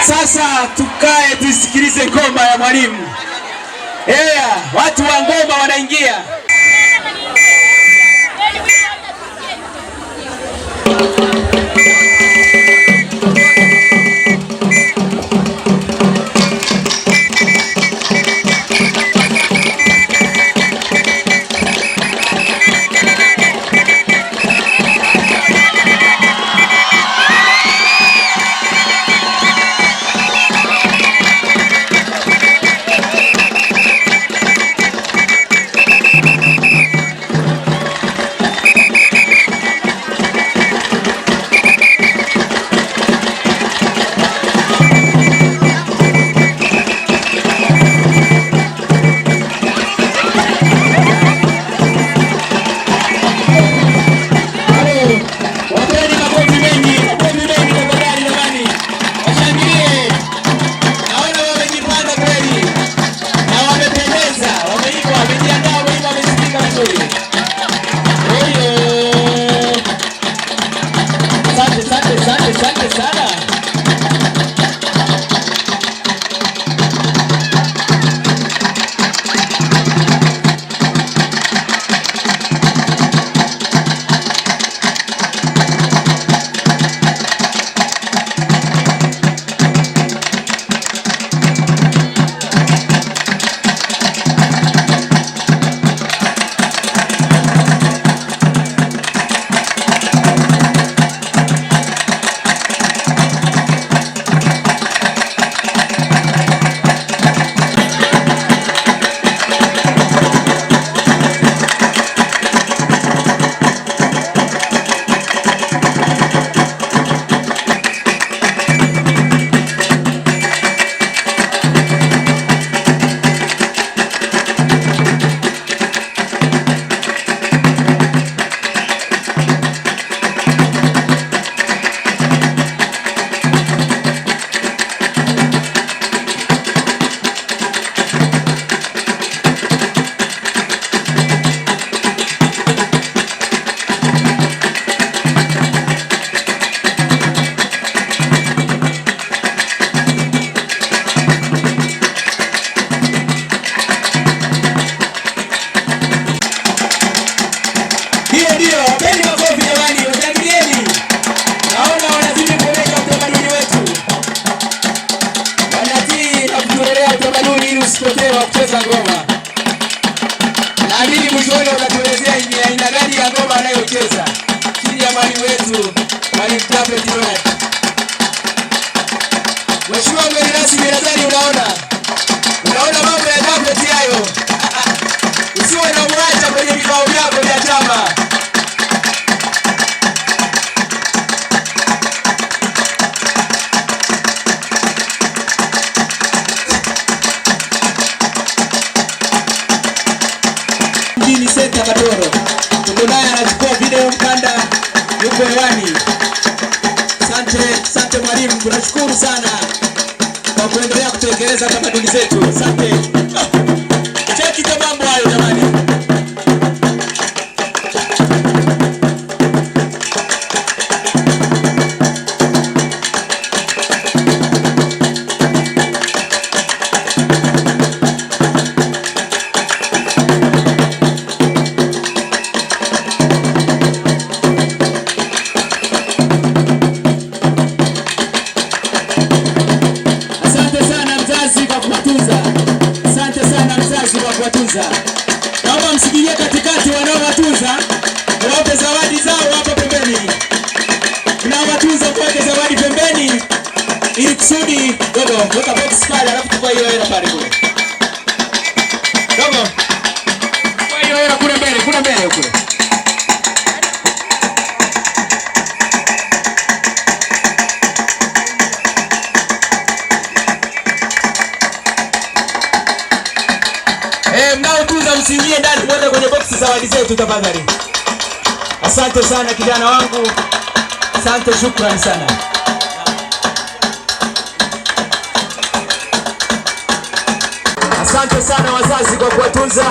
Sasa tukae tusikilize ngoma ya mwalimu. Watu wa ngoma wanaingia. Asante sana. Kucheza ngoma. Naamini mwishowe unatuelezea ni aina gani ya ngoma anayocheza. Chini ya mwalimu wetu, Mwalimu Tablet Ronald. Mheshimiwa mgeni rasmi, nadhani unaona mambo ya tablet hayo. Usiwe na mwacha kwenye vikao vyako vya chama. Senta Katoro. Tuko naye anachukua video mkanda yuko hewani. Asante mwalimu, tunashukuru sana kwa kuendelea kutekeleza tamaduni zetu. Asante. Cheki kwa mambo hayo jamani. Naomba msikilie katikati wanaowatunza, wape zawadi zao hapa pembeni. Unaowatunza kwake zawadi pembeni ili kusudi dogo weka box pale, alafu chukua hiyo hela pale kule. Dogo. Chukua hiyo hela kule mbele kule. Mnaotunza msiingie ndani, mwende kwenye boksi zawadi zetu tafadhali. Asante sana kijana wangu. Asante, shukrani sana. Asante sana wazazi kwa kuwatunza.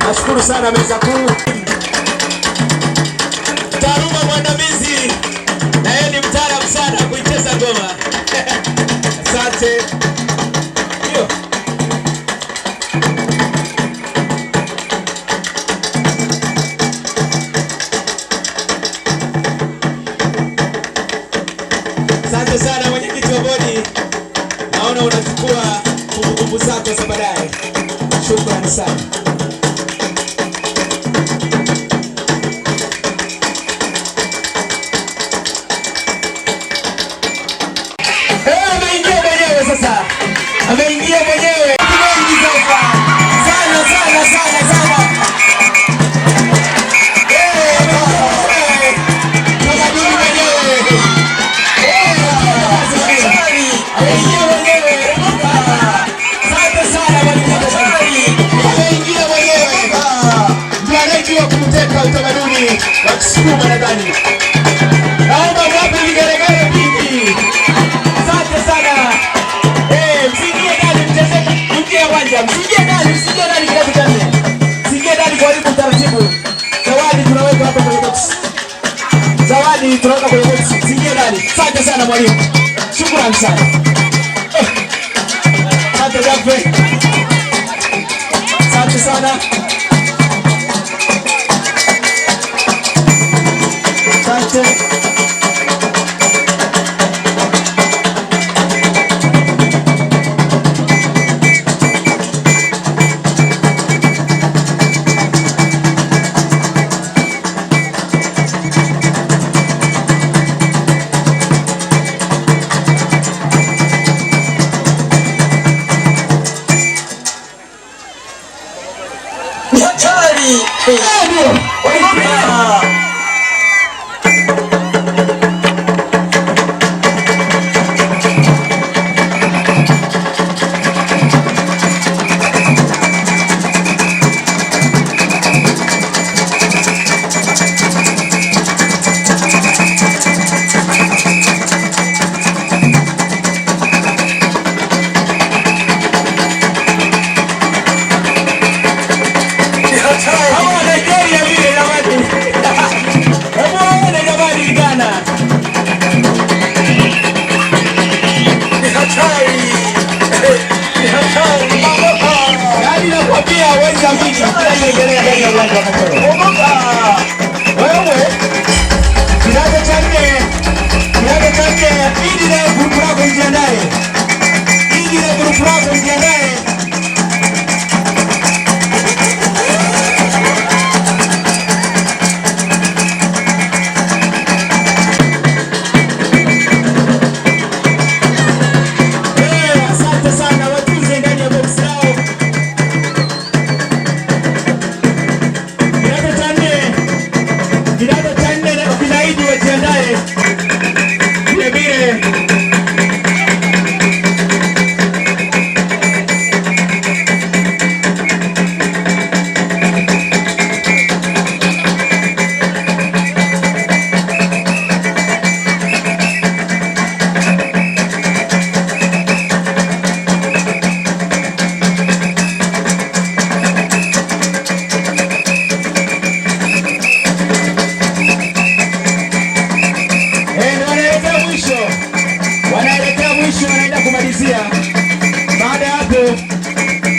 Nashukuru sana meza kuu. Taaluma mwandamizi na yeye ni mtaalamu sana kuicheza ngoma. Asante. Asante. Ndio. Asante sana mwenyekiti wa bodi. Naona unachukua kumbukumbu zako za baadaye. Shukrani sana. Ameingia mwenyewe sasa. Ameingia mwenyewe. Sana sana sana sana. Utamaduni wa Kisukuma nadhani. Naomba wapi vigelegele vingi. Asante sana. Msingie ndani mchezeke nje ya uwanja. Msingie ndani kidogo tena. Msingie ndani kwa karibu taratibu. Zawadi tunaweka hapa kwenye box. Zawadi tunaweka kwenye box. Msingie ndani. Asante sana mwalimu. Shukrani sana. Asante Jaffe. Asante sana. Asante. Hatari!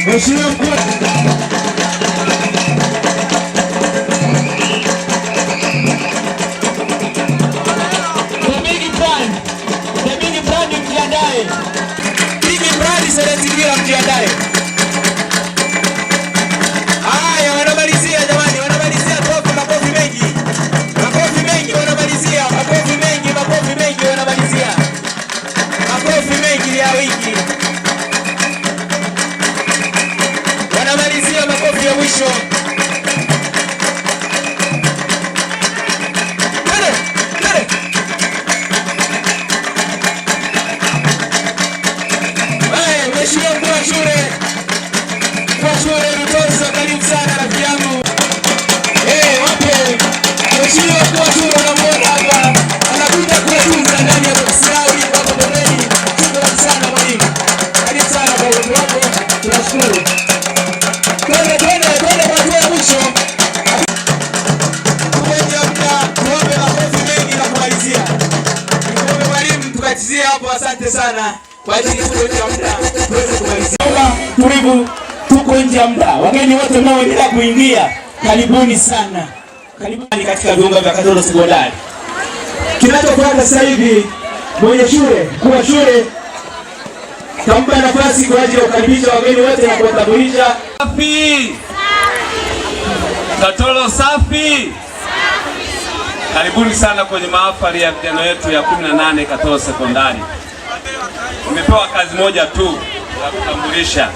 Mheshimiwa Mkuu. Mjiandae. Haya, wanamalizia jamani, wanamalizia makofi mengi. Makofi mengi wanamalizia, makofi mengi wanamalizia. Makofi mengi ya wingi. Wanamalizia makofi ya mwisho. Shule Rutosa, karibu sana rafiki yangu. Wape mheshimiwa kwa shule unamwona hapa anakuja kutunza ndani ya Kisrawi hapo pembeni. Shukrani sana mwalimu. Karibu sana kwa watu wako. Tunashukuru. Twende kwa mwisho. Tuombe makofi mengi na kumalizia. Tuombe mwalimu tukatizie hapo, asante sana. kwa ajili tuko nje ya muda tuweze kumalizia. Tulivu, tuko nje ya muda. Wageni wote mnaoendelea kuingia, karibuni sana. Karibuni katika viunga vya Katoro Sekondari. Kinachofuata sasa hivi, mwenye shule, mkuu wa shule tampa nafasi kwa ajili ya kukaribisha wageni wote na kuwatambulisha. Safi! Katoro safi! Karibuni sana kwenye mahafali ya vijana wetu ya 18 Katoro Sekondari. Tumepewa kazi moja tu ya kutambulisha